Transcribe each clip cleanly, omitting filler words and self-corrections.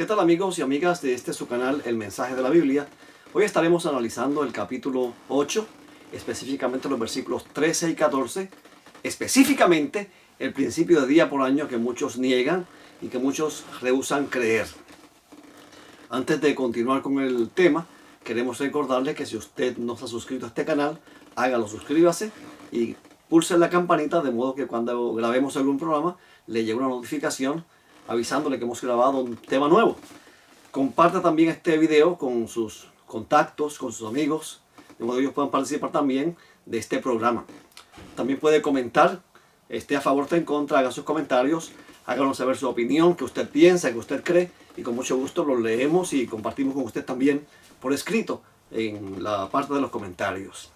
¿Qué tal amigos y amigas de su canal El Mensaje de la Biblia? Hoy estaremos analizando el capítulo 8, específicamente los versículos 13 y 14, específicamente el principio de día por año que muchos niegan y que muchos rehúsan creer. Antes de continuar con el tema, queremos recordarle que si usted no se ha suscrito a este canal, hágalo, suscríbase y pulse la campanita de modo que cuando grabemos algún programa le llegue una notificación avisándole que hemos grabado un tema nuevo. Comparta también este video con sus contactos, con sus amigos, de modo que ellos puedan participar también de este programa. También puede comentar, esté a favor o esté en contra, haga sus comentarios, háganos saber su opinión, que usted piensa, que usted cree, y con mucho gusto lo leemos y compartimos con usted también por escrito en la parte de los comentarios.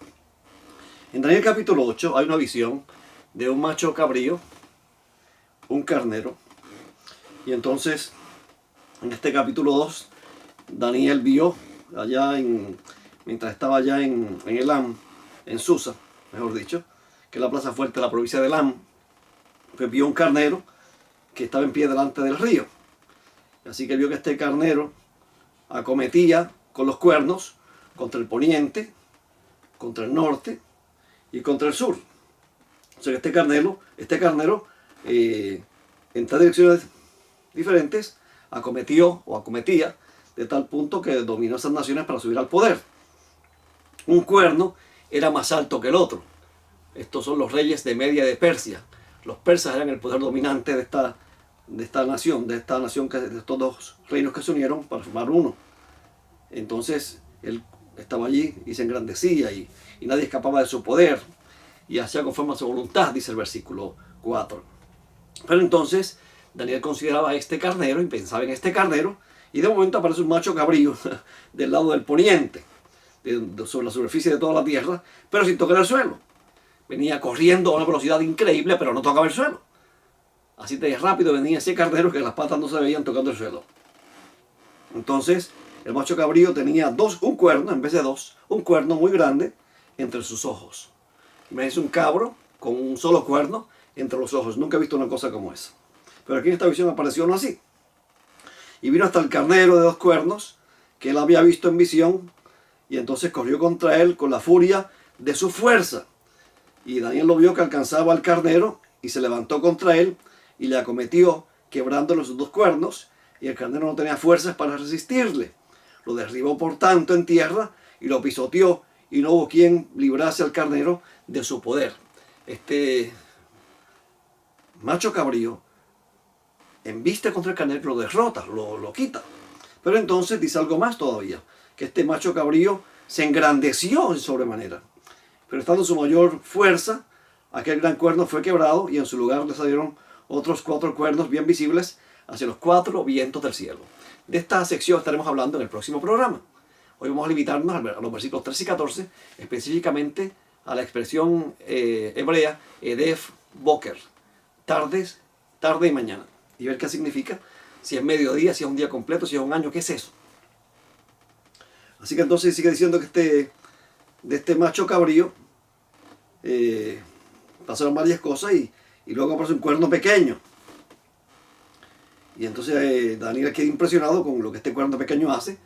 En Daniel capítulo 8 hay una visión de un macho cabrío, un carnero, y entonces en este capítulo 2 Daniel vio mientras estaba allá en Elam, en Susa, mejor dicho, que es la plaza fuerte de la provincia de Elam, pues vio un carnero que estaba en pie delante del río. Así que vio que este carnero acometía con los cuernos contra el poniente, contra el norte y contra el sur. O sea que este carnero en tres direcciones diferentes acometía de tal punto que dominó esas naciones para subir al poder. Un cuerno era más alto que el otro. Estos son los reyes de Media y de Persia. Los persas eran el poder dominante de esta nación, de estos dos reinos que se unieron para formar uno. Entonces él estaba allí y se engrandecía y nadie escapaba de su poder y hacía conforme a su voluntad, dice el versículo 4. Pero entonces Daniel consideraba a este carnero y pensaba en este carnero, y de momento aparece un macho cabrío del lado del poniente, sobre la superficie de toda la tierra, pero sin tocar el suelo. Venía corriendo a una velocidad increíble, pero no tocaba el suelo. Así de rápido venía ese carnero que las patas no se veían tocando el suelo. Entonces el macho cabrío tenía un cuerno en vez de dos, un cuerno muy grande entre sus ojos. Imagínense un cabro con un solo cuerno entre los ojos. Nunca he visto una cosa como esa. Pero aquí en esta visión apareció uno así. Y vino hasta el carnero de dos cuernos, que él había visto en visión, y entonces corrió contra él con la furia de su fuerza. Y Daniel lo vio que alcanzaba al carnero, y se levantó contra él, y le acometió, quebrándole sus dos cuernos, y el carnero no tenía fuerzas para resistirle. Lo derribó por tanto en tierra, y lo pisoteó, y no hubo quien librase al carnero de su poder. Este macho cabrío embiste contra el carnero, lo derrota, lo quita. Pero entonces dice algo más todavía, que este macho cabrío se engrandeció en sobremanera. Pero estando en su mayor fuerza, aquel gran cuerno fue quebrado y en su lugar le salieron otros 4 cuernos bien visibles hacia los 4 vientos del cielo. De esta sección estaremos hablando en el próximo programa. Hoy vamos a limitarnos a los versículos 13 y 14, específicamente a la expresión hebrea Edef Boker, tarde y mañana, y ver qué significa, si es mediodía, si es un día completo, si es un año, qué es eso. Así que entonces sigue diciendo que de este macho cabrío pasaron varias cosas y luego aparece un cuerno pequeño. Y entonces Daniel queda impresionado con lo que este cuerno pequeño hace.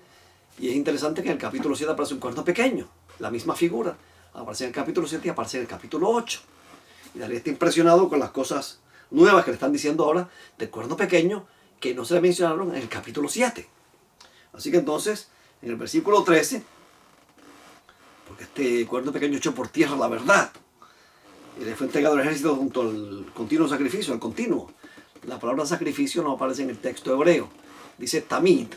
Y es interesante que en el capítulo 7 aparece un cuerno pequeño, la misma figura. Aparece en el capítulo 7 y aparece en el capítulo 8. Y Daniel está impresionado con las cosas nuevas que le están diciendo ahora del cuerno pequeño que no se le mencionaron en el capítulo 7. Así que entonces, en el versículo 13, porque este cuerno pequeño echó por tierra la verdad, y le fue entregado al ejército junto al continuo sacrificio, al continuo. La palabra sacrificio no aparece en el texto hebreo. Dice tamid,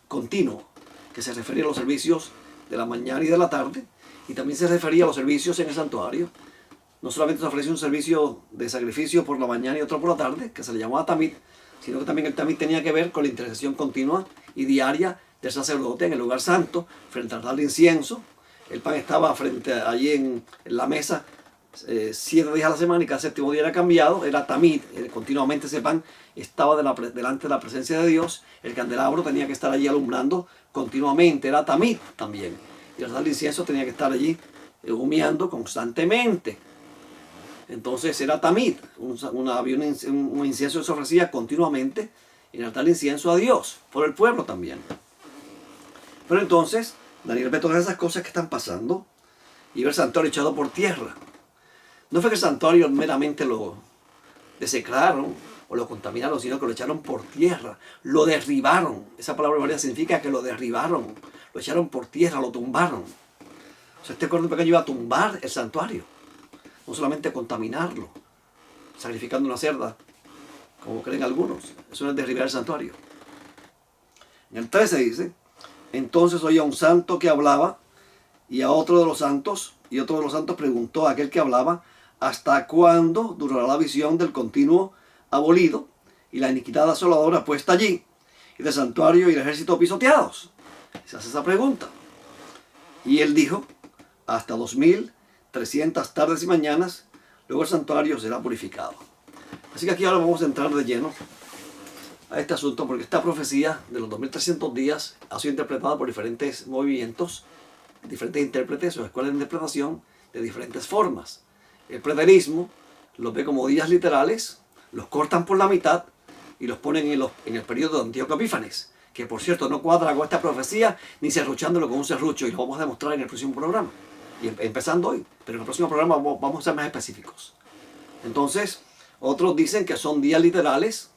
continuo, que se refería a los servicios de la mañana y de la tarde, y también se refería a los servicios en el santuario. No solamente se ofreció un servicio de sacrificio por la mañana y otro por la tarde, que se le llamaba tamid, sino que también el tamid tenía que ver con la intercesión continua y diaria del sacerdote en el lugar santo, frente al altar de incienso. El pan estaba allí en la mesa 7 días a la semana y cada séptimo día era cambiado, era tamid, continuamente ese pan estaba delante de la presencia de Dios. El candelabro tenía que estar allí alumbrando continuamente, era tamid también. Y el altar de incienso tenía que estar allí humeando constantemente. Entonces era tamid, un incienso que se ofrecía continuamente en altar de incienso a Dios, por el pueblo también. Pero entonces, Daniel ve todas esas cosas que están pasando y ve el santuario echado por tierra. No fue que el santuario meramente lo desecraron o lo contaminaron, sino que lo echaron por tierra, lo derribaron. Esa palabra hebrea significa que lo derribaron, lo echaron por tierra, lo tumbaron. O sea, este cuerno pequeño iba a tumbar el santuario, no solamente contaminarlo, sacrificando una cerda, como creen algunos. Eso no es derribar el santuario. En el 13 dice: entonces oía un santo que hablaba, y otro de los santos preguntó a aquel que hablaba: ¿hasta cuándo durará la visión del continuo abolido y la iniquidad asoladora puesta allí, y del santuario y el ejército pisoteados? Se hace esa pregunta. Y él dijo: hasta 2300 tardes y mañanas, luego el santuario será purificado. Así que aquí ahora vamos a entrar de lleno a este asunto, porque esta profecía de los 2300 días ha sido interpretada por diferentes movimientos, diferentes intérpretes o escuelas de interpretación de diferentes formas. El preterismo los ve como días literales, los cortan por la mitad y los ponen en el periodo de Antíoco Epífanes, que por cierto no cuadra con esta profecía ni serruchándolo con un serrucho, y lo vamos a demostrar en el próximo programa, y empezando hoy, pero en el próximo programa vamos a ser más específicos. Entonces, otros dicen que son días literales,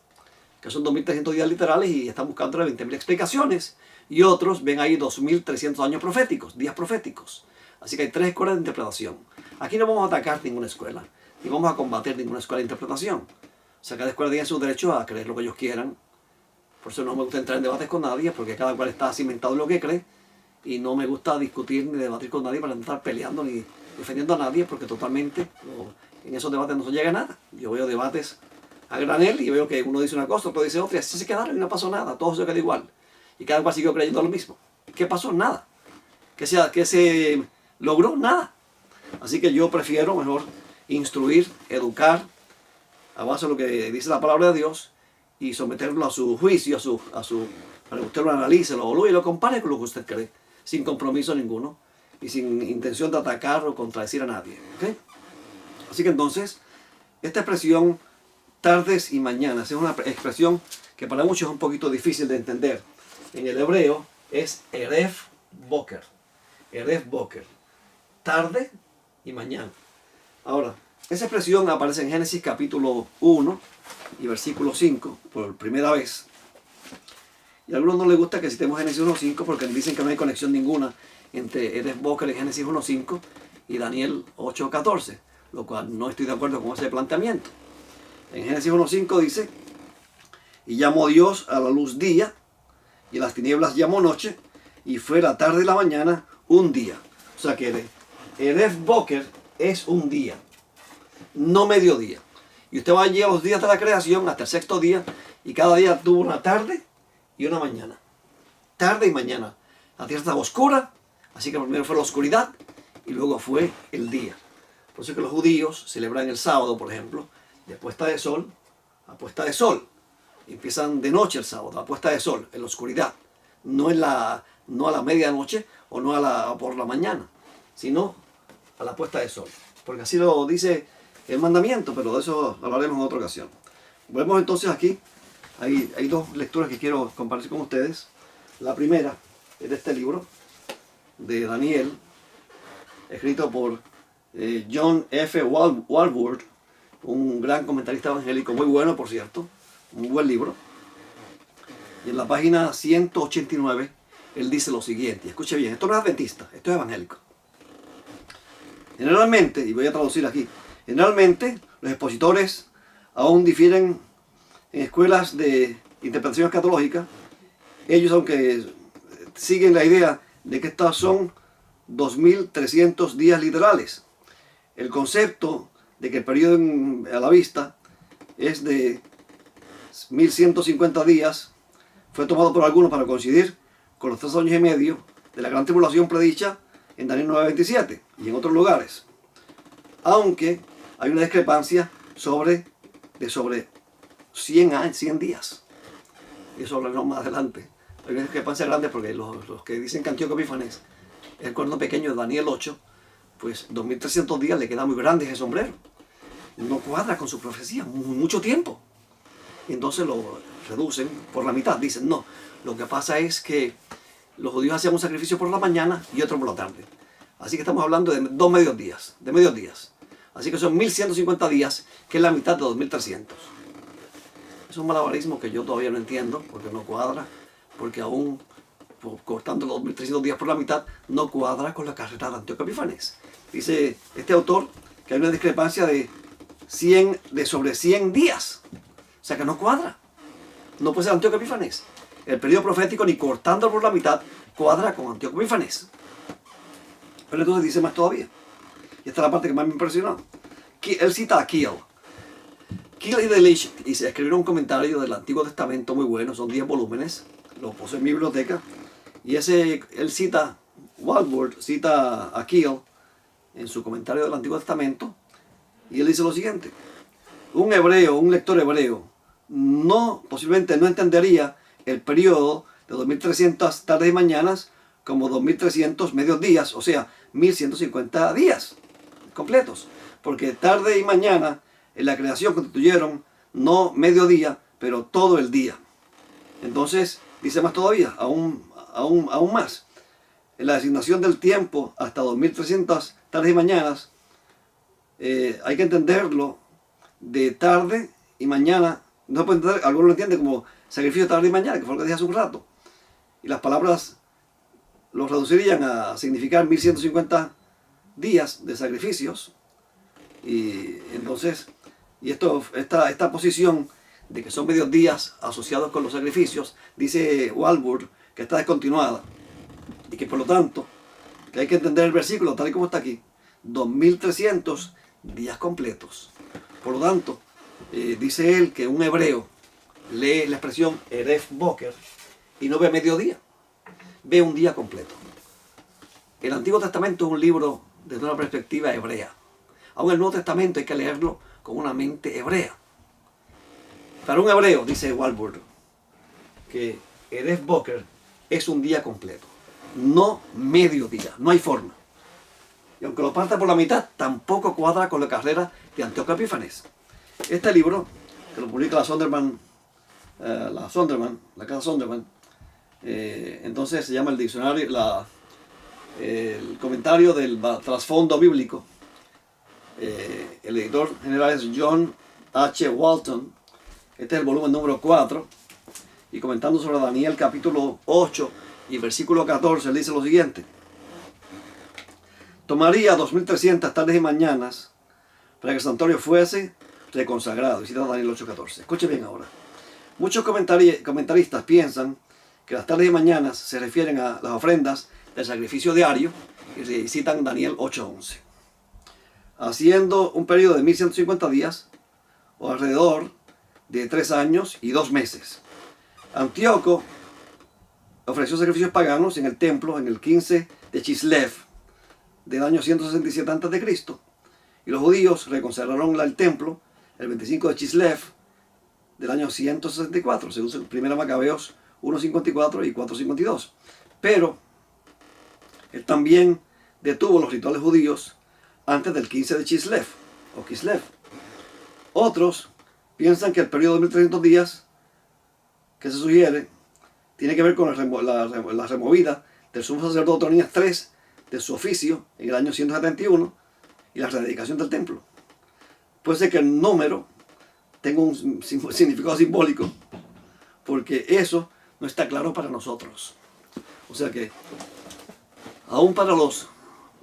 que son 2300 días literales, y están buscando 20.000 explicaciones, y otros ven ahí 2300 años proféticos, días proféticos. Así que hay tres escuelas de interpretación. Aquí no vamos a atacar ninguna escuela, ni vamos a combatir ninguna escuela de interpretación. O sea, cada escuela tiene su derecho a creer lo que ellos quieran. Por eso no me gusta entrar en debates con nadie, porque cada cual está cimentado en lo que cree, y no me gusta discutir ni debatir con nadie para no estar peleando ni defendiendo a nadie, porque totalmente en esos debates no se llega a nada. Yo veo debates a granel y veo que uno dice una cosa, otro dice otra, y así se quedaron y no pasó nada, todo se quedó igual. Y cada cual siguió creyendo lo mismo. ¿Qué pasó? Nada. ¿Qué se logró? Nada. Así que yo prefiero mejor instruir, educar, a base de lo que dice la palabra de Dios, y someterlo a su juicio, para que usted lo analice, lo evalúe y lo compare con lo que usted cree, sin compromiso ninguno y sin intención de atacar o contradecir a nadie. ¿Okay? Así que entonces, esta expresión tardes y mañanas es una expresión que para muchos es un poquito difícil de entender. En el hebreo es Erev Boker. Erev Boker. Tarde y mañana. Ahora, esa expresión aparece en Génesis capítulo 1 y versículo 5 por primera vez. Y a algunos no les gusta que citemos Génesis 1.5 porque dicen que no hay conexión ninguna entre Erev Boker en Génesis 1.5 y Daniel 8.14, lo cual no estoy de acuerdo con ese planteamiento. En Génesis 1.5 dice: y llamó Dios a la luz día, y a las tinieblas llamó noche, y fue la tarde y la mañana un día. O sea que Erev Boker es un día, no mediodía. Y usted va allí a los días de la creación, hasta el sexto día, y cada día tuvo una tarde y una mañana. Tarde y mañana. La tierra estaba oscura, así que primero fue la oscuridad, y luego fue el día. Por eso que los judíos celebran el sábado, por ejemplo, de puesta de sol a puesta de sol. Empiezan de noche el sábado, a puesta de sol, en la oscuridad. No a la medianoche o no por la mañana, sino a la puesta de sol. Porque así lo dice el mandamiento, pero de eso hablaremos en otra ocasión. Volvemos entonces aquí. Hay dos lecturas que quiero compartir con ustedes. La primera es de este libro, de Daniel, escrito por John F. Walworth, un gran comentarista evangélico, muy bueno por cierto, un buen libro. Y en la página 189, él dice lo siguiente, escuche bien, esto no es adventista, esto es evangélico. Generalmente, y voy a traducir aquí, generalmente los expositores aún difieren en escuelas de interpretación escatológica. Ellos, aunque siguen la idea de que estas son 2300 días literales, el concepto de que el periodo a la vista es de 1150 días fue tomado por algunos para coincidir con los 3 años y medio de la gran tribulación predicha en Daniel 9:27 y en otros lugares. Aunque hay una discrepancia sobre 100 días. Y eso hablaremos más adelante. Hay una discrepancia grande porque los que dicen que Antíoco Epífanes es el cuerno pequeño de Daniel 8, pues 2300 días le queda muy grande ese sombrero. No cuadra con su profecía, mucho tiempo. y entonces lo reducen por la mitad. Dicen, no, lo que pasa es que los judíos hacían un sacrificio por la mañana y otro por la tarde. Así que estamos hablando de dos medios días, Así que son 1150 días, que es la mitad de 2300. Es un malabarismo que yo todavía no entiendo, porque no cuadra, porque aún cortando los 2300 días por la mitad, no cuadra con la carrera de Antíoco Epífanes. Dice este autor que hay una discrepancia de sobre 100 días. O sea que no cuadra. No puede ser Antíoco Epífanes. El periodo profético, ni cortándolo por la mitad, cuadra con Antíoco Epífanes. Pero entonces dice más todavía. Y esta es la parte que más me impresionó. Él cita a Kiel. Kiel y Delitzsch escribieron un comentario del Antiguo Testamento muy bueno, son 10 volúmenes, lo posee en mi biblioteca. Y él cita, Walvoord cita a Kiel en su comentario del Antiguo Testamento, y él dice lo siguiente: un lector hebreo, posiblemente no entendería el periodo de 2300 tardes y mañanas como 2300 medios días, o sea, 1150 días completos, porque tarde y mañana en la creación constituyeron no mediodía, pero todo el día. Entonces, dice más todavía, aún más, en la designación del tiempo hasta 2300 tardes y mañanas, hay que entenderlo de tarde y mañana. No se puede entender, algunos lo entienden como sacrificio tarde y mañana, que fue lo que dije hace un rato. Y las palabras los reducirían a significar 1150 días de sacrificios. Y entonces, esta posición de que son medios días asociados con los sacrificios, dice Walvoord que está descontinuada. Y que por lo tanto, que hay que entender el versículo tal y como está aquí: 2300 días completos. Por lo tanto, dice él que un hebreo lee la expresión Eref Boker y no ve mediodía, ve un día completo. El Antiguo Testamento es un libro desde una perspectiva hebrea. Aún el Nuevo Testamento hay que leerlo con una mente hebrea. Para un hebreo, dice Walvoord, que Eref Boker es un día completo, no mediodía, no hay forma. Y aunque lo parta por la mitad, tampoco cuadra con la carrera de Antíoco Epífanes. Este libro, que lo publica la casa Sondermann, entonces se llama el diccionario, el comentario del trasfondo bíblico. El editor general es John H. Walton. Este es el volumen número 4. Y comentando sobre Daniel capítulo 8 y versículo 14, él dice lo siguiente: tomaría 2300 tardes y mañanas para que el santuario fuese reconsagrado. Y cita Daniel 8:14. Escuche bien ahora. Muchos comentaristas piensan que las tardes y mañanas se refieren a las ofrendas del sacrificio diario y citan Daniel 8:11. Haciendo un periodo de 1150 días, o alrededor de 3 años y 2 meses. Antíoco ofreció sacrificios paganos en el templo en el 15 de Chislev del año 167 a.C. Y los judíos reconsagraron el templo el 25 de Chislev del año 164, según 1 Macabeos 1.54 y 4.52. Pero él también detuvo los rituales judíos antes del 15 de Chislev o Kislev. Otros piensan que el periodo de 1300 días que se sugiere tiene que ver con la removida del sumo sacerdote Onías III de su oficio en el año 171 y la rededicación del templo. Puede ser que el número tenga un significado simbólico, porque eso no está claro para nosotros. O sea que, aún para los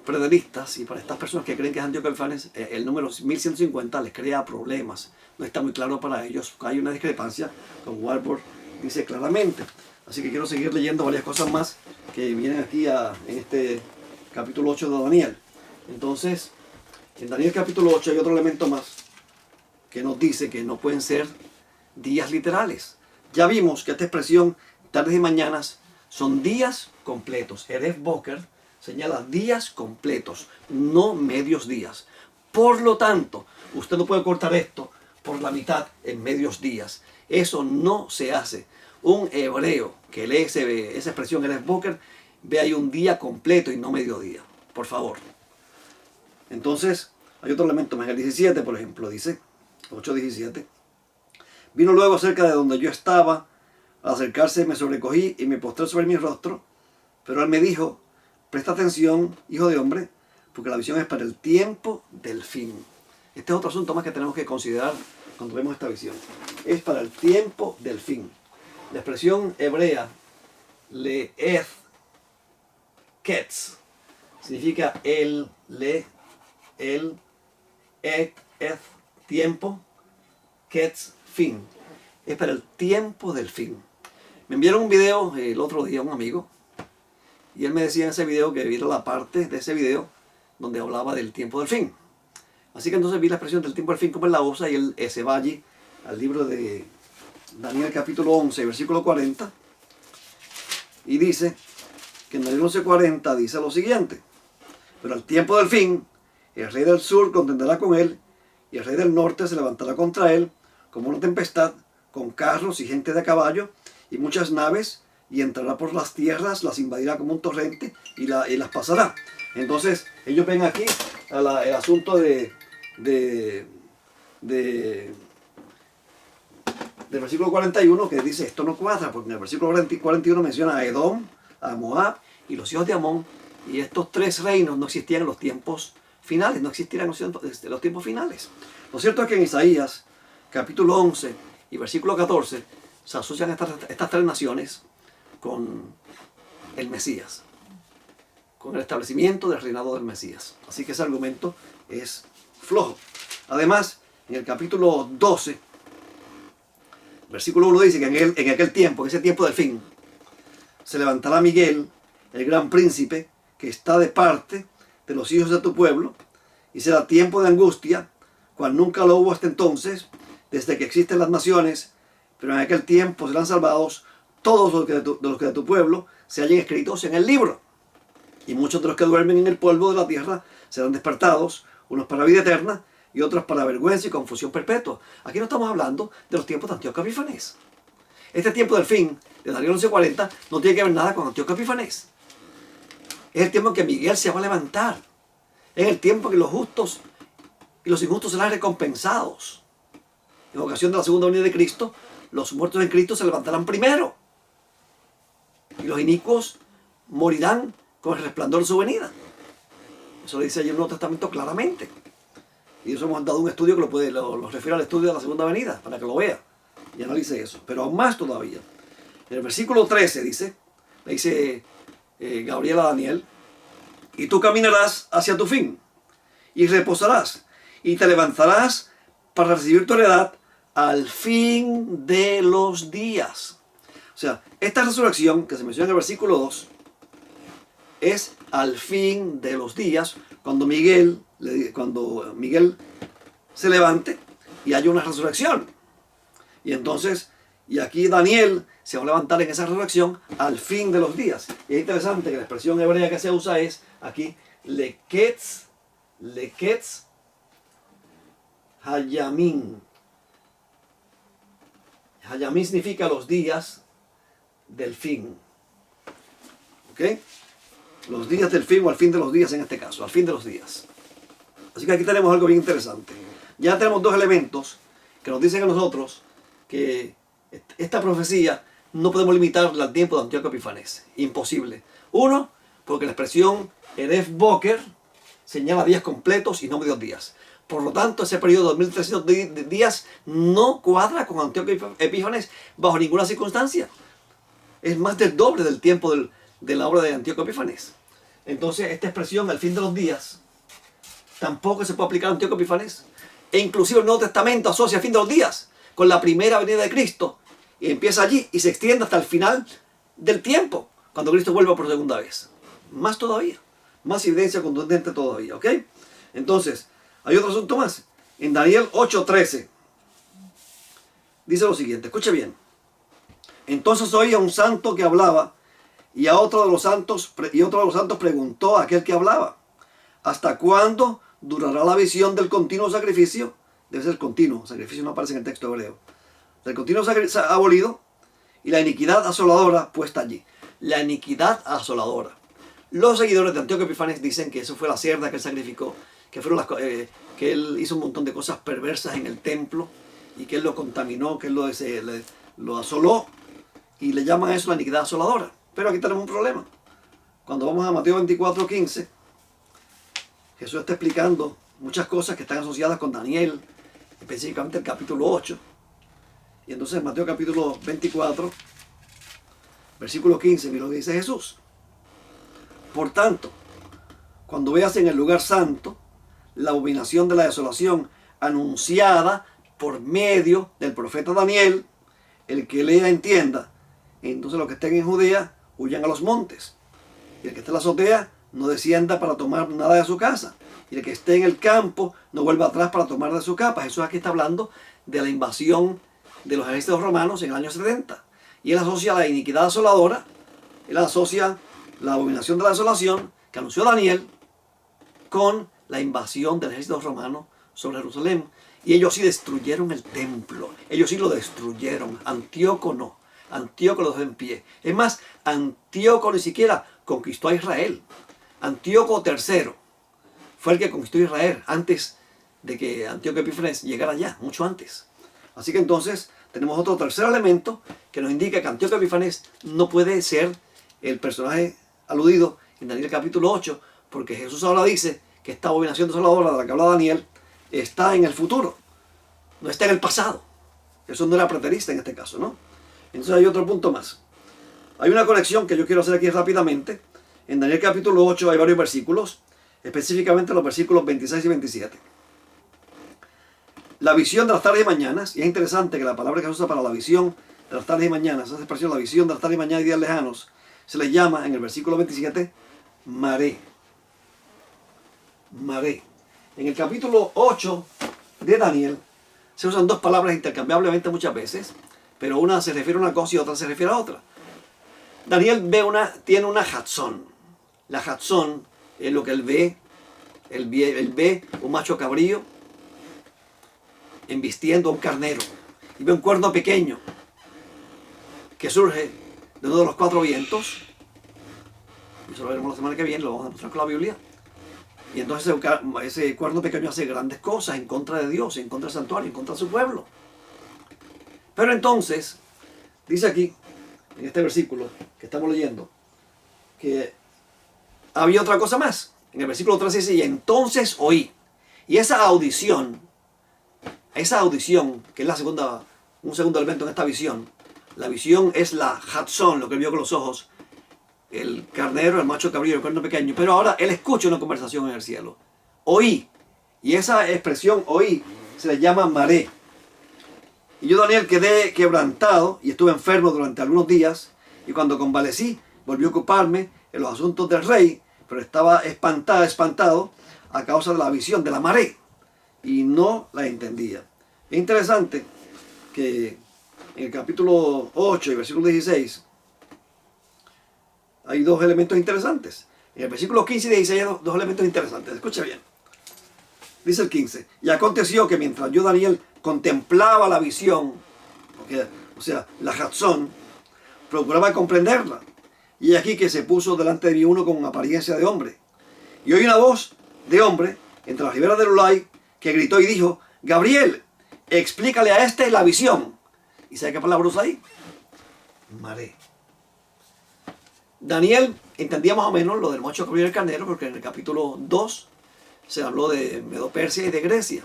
preteristas y para estas personas que creen que es Antíoco Epífanes, el número 1150 les crea problemas. No está muy claro para ellos. Hay una discrepancia, con Walvoord dice claramente. Así que quiero seguir leyendo varias cosas más que vienen aquí en este capítulo 8 de Daniel. Entonces, en Daniel capítulo 8 hay otro elemento más que nos dice que no pueden ser días literales. Ya vimos que esta expresión tardes y mañanas son días completos. Eref Boker señala días completos, no medios días. Por lo tanto, usted no puede cortar esto por la mitad en medios días. Eso no se hace. Un hebreo que lee esa expresión Eref Boker ve ahí un día completo y no mediodía. Por favor. Entonces, hay otro elemento más. El 17, por ejemplo, dice 8:17. Vino luego cerca de donde yo estaba. Al acercarse me sobrecogí y me postré sobre mi rostro. Pero él me dijo, presta atención, hijo de hombre, porque la visión es para el tiempo del fin. Este es otro asunto más que tenemos que considerar cuando vemos esta visión. Es para el tiempo del fin. La expresión hebrea, le'ez, ketz, significa el, tiempo, ketz, fin. Es para el tiempo del fin. Me enviaron un video el otro día un amigo, y él me decía en ese video que viera la parte de ese video donde hablaba del tiempo del fin. Así que entonces vi la expresión del tiempo del fin como él la usa, y él se va allí al libro de Daniel capítulo 11, versículo 40, y dice que en Daniel 11:40 dice lo siguiente: pero al tiempo del fin, el rey del sur contenderá con él, y el rey del norte se levantará contra él como una tempestad, con carros y gente de a caballo, y muchas naves, y entrará por las tierras, las invadirá como un torrente, y las pasará. Entonces, ellos ven aquí el asunto del versículo 41, que dice, esto no cuadra, porque en el versículo 41 menciona a Edom, a Moab y los hijos de Amón, y estos tres reinos no existían en los tiempos finales, no existirán en los tiempos finales. Lo cierto es que en Isaías, capítulo 11 y versículo 14, se asocian estas tres naciones con el Mesías, con el establecimiento del reinado del Mesías. Así que ese argumento es flojo. Además, en el capítulo 12, versículo 1 dice que en aquel tiempo, en ese tiempo del fin, se levantará Miguel, el gran príncipe, que está de parte de los hijos de tu pueblo, y será tiempo de angustia, cual nunca lo hubo hasta entonces, desde que existen las naciones, pero en aquel tiempo serán salvados todos los que de tu pueblo se hallen escritos en el libro. Y muchos de los que duermen en el polvo de la tierra serán despertados, unos para vida eterna y otros para vergüenza y confusión perpetua. Aquí no estamos hablando de los tiempos de Antíoco Epífanes. Este tiempo del fin, de Daniel 11:40, no tiene que ver nada con Antíoco Epífanes. Es el tiempo en que Miguel se va a levantar. Es el tiempo en que los justos y los injustos serán recompensados. En ocasión de la segunda venida de Cristo, los muertos en Cristo se levantarán primero. Y los inicuos morirán con el resplandor de su venida. Eso lo dice allí en el Nuevo Testamento claramente. Y eso hemos dado un estudio que lo refiere al estudio de la segunda venida, para que lo vea y analice eso. Pero aún más todavía. En el versículo 13 le dice Gabriel a Daniel, y tú caminarás hacia tu fin, y reposarás, y te levantarás para recibir tu heredad al fin de los días. O sea, esta resurrección que se menciona en el versículo 2 es al fin de los días, cuando Miguel se levante y haya una resurrección. Y entonces, y aquí Daniel se va a levantar en esa resurrección al fin de los días. Y es interesante que la expresión hebrea que se usa es aquí leketz hayamim. Hayamim significa los días del fin. ¿Ok? Los días del fin, o al fin de los días en este caso, al fin de los días. Así que aquí tenemos algo bien interesante. Ya tenemos dos elementos que nos dicen a nosotros que esta profecía no podemos limitarla al tiempo de Antíoco Epífanes. Imposible. Uno, porque la expresión Eref Boker señala días completos y no medios días. Por lo tanto, ese periodo de 2300 días no cuadra con Antíoco Epífanes bajo ninguna circunstancia. Es más del doble del tiempo de la obra de Antíoco Epífanes. Entonces, esta expresión, al fin de los días, tampoco se puede aplicar a Antíoco Epífanes. E inclusive el Nuevo Testamento asocia el fin de los días con la primera venida de Cristo. Y empieza allí y se extiende hasta el final del tiempo, cuando Cristo vuelva por segunda vez. Más todavía. Más evidencia contundente todavía. ¿Ok? Entonces, hay otro asunto más. En Daniel 8:13 dice lo siguiente. Escuche bien. Entonces oía un santo que hablaba, y otro de los santos preguntó a aquel que hablaba, ¿hasta cuándo durará la visión del continuo sacrificio? Debe ser continuo, sacrificio no aparece en el texto hebreo. El continuo sacrificio abolido y la iniquidad asoladora puesta allí. La iniquidad asoladora. Los seguidores de Antíoco Epífanes dicen que eso fue la cerda que él sacrificó, que él hizo un montón de cosas perversas en el templo, y que él lo contaminó, que él lo asoló, y le llaman a eso la iniquidad asoladora. Pero aquí tenemos un problema. Cuando vamos a Mateo 24:15, Jesús está explicando muchas cosas que están asociadas con Daniel, específicamente el capítulo 8. Y entonces en Mateo capítulo 24, versículo 15, mira lo que dice Jesús. Por tanto, cuando veas en el lugar santo la abominación de la desolación anunciada por medio del profeta Daniel, el que lea entienda. Entonces los que estén en Judea huyan a los montes, y el que esté en la azotea no descienda para tomar nada de su casa, y el que esté en el campo no vuelva atrás para tomar de su capa. Jesús aquí está hablando de la invasión de los ejércitos romanos en el año 70. Y él asocia la iniquidad asoladora, él asocia la abominación de la desolación que anunció Daniel con la invasión del ejército romano sobre Jerusalén. Y ellos sí destruyeron el templo, ellos sí lo destruyeron. Antíoco no, Antíoco lo dejó en pie. Es más, Antíoco ni siquiera conquistó a Israel. Antíoco III fue el que conquistó a Israel antes de que Antíoco Epífanes llegara allá, mucho antes. Así que entonces tenemos otro tercer elemento que nos indica que Antíoco Epífanes no puede ser el personaje aludido en Daniel capítulo 8, porque Jesús ahora dice que esta abominación desoladora de la que habla Daniel está en el futuro, no está en el pasado. Eso no era preterista en este caso, ¿no? Entonces hay otro punto más. Hay una conexión que yo quiero hacer aquí rápidamente. En Daniel capítulo 8 hay varios versículos, específicamente los versículos 26 y 27. La visión de las tardes y mañanas, y es interesante que la palabra que se usa para la visión de las tardes y mañanas, esa expresión, la visión de las tardes y mañanas y días lejanos, se le llama en el versículo 27, maré. Maré. En el capítulo 8 de Daniel se usan dos palabras intercambiablemente muchas veces, pero una se refiere a una cosa y otra se refiere a otra. Daniel tiene una hatzón. La hatzón es lo que él ve. Él ve un macho cabrío embistiendo a un carnero. Y ve un cuerno pequeño que surge de uno de los cuatro vientos. Eso lo veremos la semana que viene, lo vamos a demostrar con la Biblia. Y entonces ese cuerno pequeño hace grandes cosas en contra de Dios, en contra del santuario, en contra de su pueblo. Pero entonces, dice aquí, en este versículo que estamos leyendo, que había otra cosa más. En el versículo 13 dice, y entonces oí. Y esa audición, que es un segundo elemento en esta visión, la visión es la hatzón, lo que él vio con los ojos, el carnero, el macho cabrío, el cuerno pequeño. Pero ahora él escucha una conversación en el cielo. Oí. Y esa expresión oí se le llama maré. Y yo, Daniel, quedé quebrantado y estuve enfermo durante algunos días. Y cuando convalecí, volví a ocuparme en los asuntos del rey, pero estaba espantado a causa de la visión de la maré. Y no la entendía. Es interesante que en el capítulo 8 y versículo 16 hay dos elementos interesantes. En el versículo 15 y 16 hay dos elementos interesantes. Escucha bien. Dice el 15. Y aconteció que mientras yo, Daniel, contemplaba la visión, o sea, la hatzón, procuraba comprenderla. Y aquí que se puso delante de mí uno con apariencia de hombre. Y oí una voz de hombre entre las riberas del Ulai que gritó y dijo, Gabriel, explícale a este la visión. ¿Y sabe qué palabra usa ahí? Maré. Daniel entendía más o menos lo del macho cabrío y el carnero, porque en el capítulo 2 se habló de Medo-Persia y de Grecia.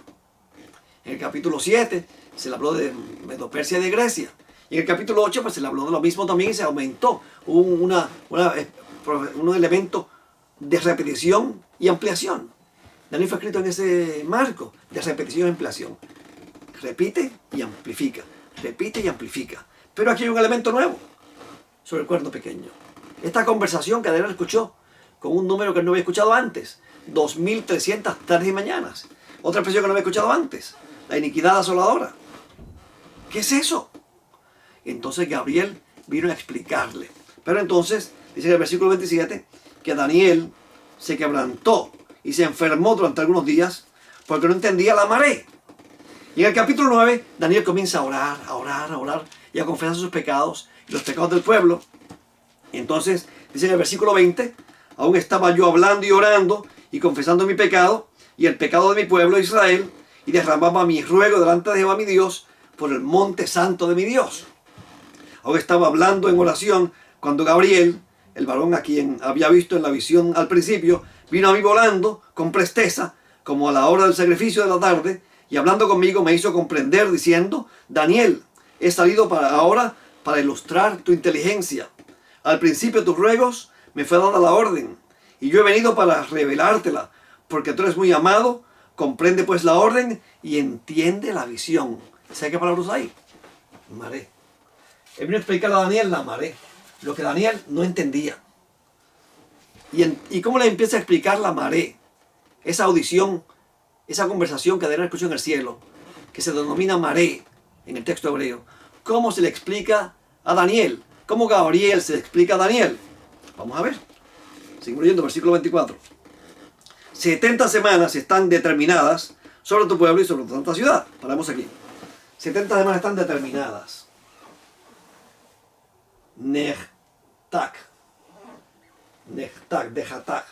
En el capítulo 7 se le habló de Medo-Persia y de Grecia. Y en el capítulo 8 pues se le habló de lo mismo también y se aumentó. Hubo un elemento de repetición y ampliación. Daniel fue escrito en ese marco de repetición y ampliación. Repite y amplifica. Repite y amplifica. Pero aquí hay un elemento nuevo sobre el cuerno pequeño. Esta conversación que Daniel escuchó con un número que no había escuchado antes. 2.300 tardes y mañanas. Otra expresión que no había escuchado antes. La iniquidad asoladora. ¿Qué es eso? Entonces Gabriel vino a explicarle. Pero entonces, dice en el versículo 27, que Daniel se quebrantó y se enfermó durante algunos días porque no entendía la maré. Y en el capítulo 9, Daniel comienza a orar y a confesar sus pecados y los pecados del pueblo. Y entonces, dice en el versículo 20, aún estaba yo hablando y orando y confesando mi pecado y el pecado de mi pueblo Israel, y derramaba mi ruego delante de Jehová mi Dios por el monte santo de mi Dios. Hoy estaba hablando en oración cuando Gabriel, el varón a quien había visto en la visión al principio, vino a mí volando con presteza, como a la hora del sacrificio de la tarde, y hablando conmigo me hizo comprender diciendo: Daniel, he salido ahora para ilustrar tu inteligencia. Al principio de tus ruegos me fue dada la orden, y yo he venido para revelártela, porque tú eres muy amado. Comprende pues la orden y entiende la visión. ¿Sabe qué palabras hay? Maré. Él vino a explicar a Daniel la maré, lo que Daniel no entendía. ¿Y cómo le empieza a explicar la maré? Esa audición, esa conversación que Daniel escuchó en el cielo, que se denomina maré en el texto hebreo. ¿Cómo se le explica a Daniel? ¿Cómo Gabriel se le explica a Daniel? Vamos a ver. Seguimos leyendo versículo 24. 70 semanas están determinadas sobre tu pueblo y sobre tu santa ciudad. Paramos aquí. 70 semanas están determinadas. Nechtak, dejatak.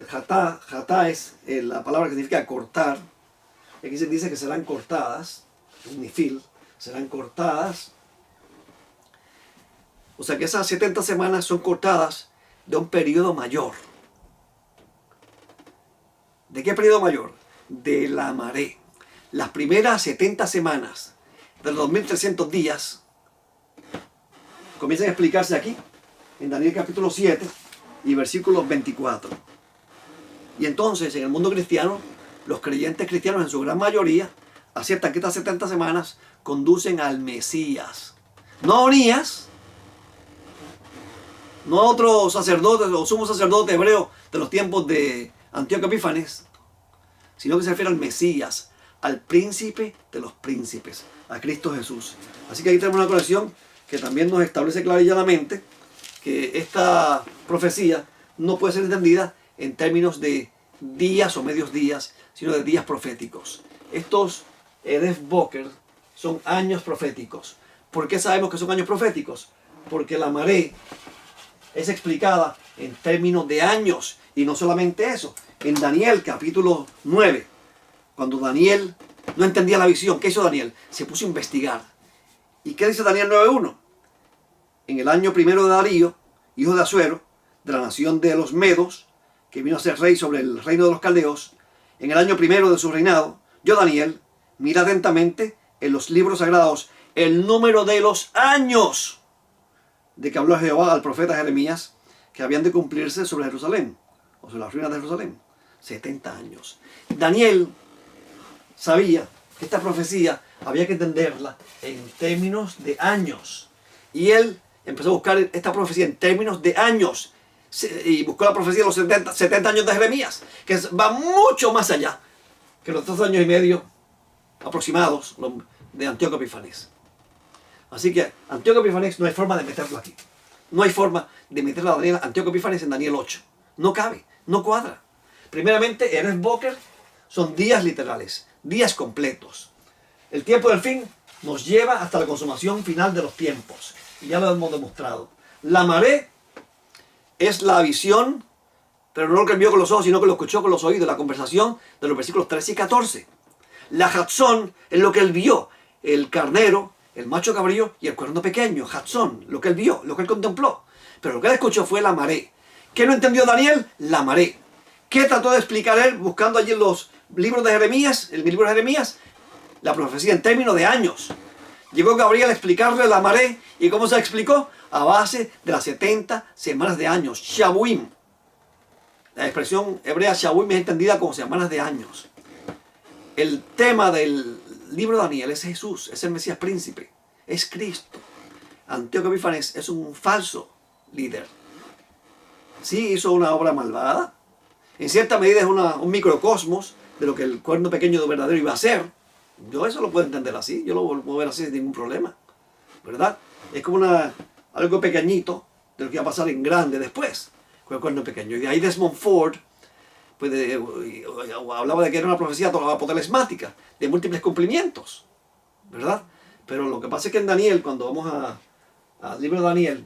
Jatá es la palabra que significa cortar. Aquí se dice que serán cortadas. Nifil, serán cortadas. O sea que esas 70 semanas son cortadas de un periodo mayor. ¿De qué periodo mayor? De la maré. Las primeras 70 semanas de los 2300 días comienzan a explicarse aquí, en Daniel capítulo 7 y versículo 24. Y entonces, en el mundo cristiano, los creyentes cristianos en su gran mayoría aceptan que estas 70 semanas conducen al Mesías. No a Onías, no a otro sacerdote o sumo sacerdote hebreo de los tiempos de Antíoco Epífanes, sino que se refiere al Mesías, al príncipe de los príncipes, a Cristo Jesús. Así que aquí tenemos una conexión que también nos establece clara y llanamente que esta profecía no puede ser entendida en términos de días o medios días, sino de días proféticos. Estos Edef Boker son años proféticos. ¿Por qué sabemos que son años proféticos? Porque la maré es explicada en términos de años. Y no solamente eso. En Daniel capítulo 9, cuando Daniel no entendía la visión, ¿qué hizo Daniel? Se puso a investigar. ¿Y qué dice Daniel 9.1? En el año primero de Darío, hijo de Asuero, de la nación de los Medos, que vino a ser rey sobre el reino de los caldeos, en el año primero de su reinado, yo, Daniel, mira atentamente en los libros sagrados el número de los años de que habló Jehová al profeta Jeremías, que habían de cumplirse sobre Jerusalén, o sobre las ruinas de Jerusalén. 70 años. Daniel sabía que esta profecía había que entenderla en términos de años. Y él empezó a buscar esta profecía en términos de años. Y buscó la profecía de los 70 años de Jeremías, que va mucho más allá que los 2 años y medio aproximados de Antíoco Epífanes. Así que Antíoco Epífanes no hay forma de meterlo aquí. No hay forma de meter a Antíoco Epífanes en Daniel 8. No cabe, no cuadra. Primeramente, Edef Boker son días literales, días completos. El tiempo del fin nos lleva hasta la consumación final de los tiempos. Y ya lo hemos demostrado. La maré es la visión, pero no lo que vio con los ojos, sino que lo escuchó con los oídos, la conversación de los versículos 13 y 14. La Hatzón es lo que él vio, el carnero, el macho cabrío y el cuerno pequeño. Hatzón, lo que él vio, lo que él contempló. Pero lo que él escuchó fue la maré. ¿Qué no entendió Daniel? La maré. ¿Qué trató de explicar él buscando allí en los libros de Jeremías, el libro de Jeremías? La profecía en términos de años. Llegó Gabriel a explicarle la maré. ¿Y cómo se explicó? A base de las 70 semanas de años. Shabuim. La expresión hebrea Shabuim es entendida como semanas de años. El tema del libro de Daniel es Jesús, es el Mesías príncipe, es Cristo. Antíoco Epífanes es un falso líder. Sí hizo una obra malvada. En cierta medida es un microcosmos de lo que el cuerno pequeño de verdadero iba a ser. Yo eso lo puedo entender así, yo lo puedo ver así sin ningún problema. ¿Verdad? Es como algo pequeñito de lo que iba a pasar en grande después, con el cuerno pequeño. Y de ahí Desmond Ford pues hablaba de que era una profecía apotelesmática, de múltiples cumplimientos, ¿verdad? Pero lo que pasa es que en Daniel, cuando vamos al libro de Daniel,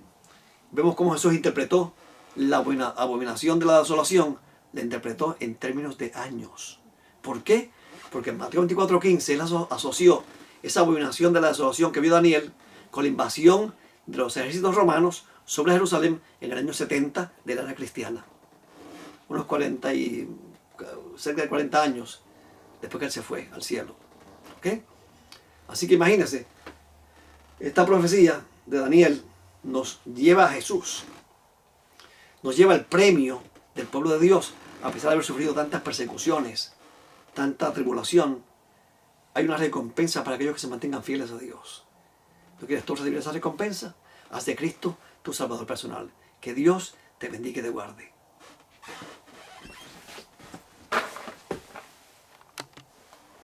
vemos cómo Jesús interpretó la abominación de la desolación, la interpretó en términos de años. ¿Por qué? Porque en Mateo 24:15 él asoció esa abominación de la desolación que vio Daniel con la invasión de los ejércitos romanos sobre Jerusalén en el año 70 de la era cristiana. Unos cerca de 40 años después que él se fue al cielo. ¿Okay? Así que imagínense, esta profecía de Daniel nos lleva a Jesús, nos lleva al premio del pueblo de Dios, a pesar de haber sufrido tantas persecuciones, tanta tribulación. Hay una recompensa para aquellos que se mantengan fieles a Dios. ¿No quieres tú recibir esa recompensa? Haz de Cristo tu Salvador personal. Que Dios te bendiga y te guarde.